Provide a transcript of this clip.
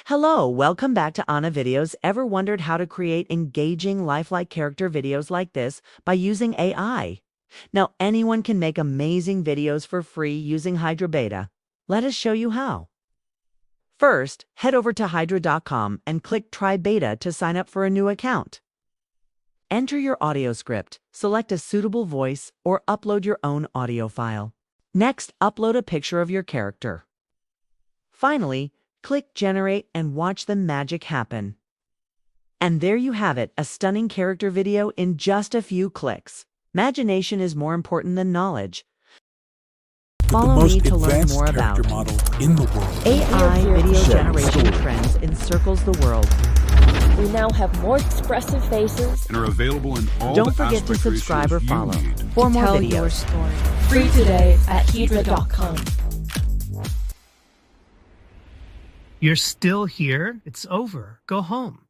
Hello, welcome back to Anna Videos. Ever wondered how to create engaging, lifelike character videos like this by using AI? Now, anyone can make amazing videos for free using Hedra Beta. Let us show you how. First, head over to hedra.com and click Try Beta to sign up for a new account. Enter your audio script, select a suitable voice, or upload your own audio file. Next, upload a picture of your character. Finally, click Generate and watch the magic happen. And there you have it, a stunning character video in just a few clicks. Imagination is more important than knowledge. Follow me to learn more about in the world. AI video generation trends encircles the world. We now have more expressive faces And are available in all Don't the forget to aspect subscribe or ratios you follow need. for more Tell videos. your story. Free today at hedra.com. You're still here? It's over. Go home.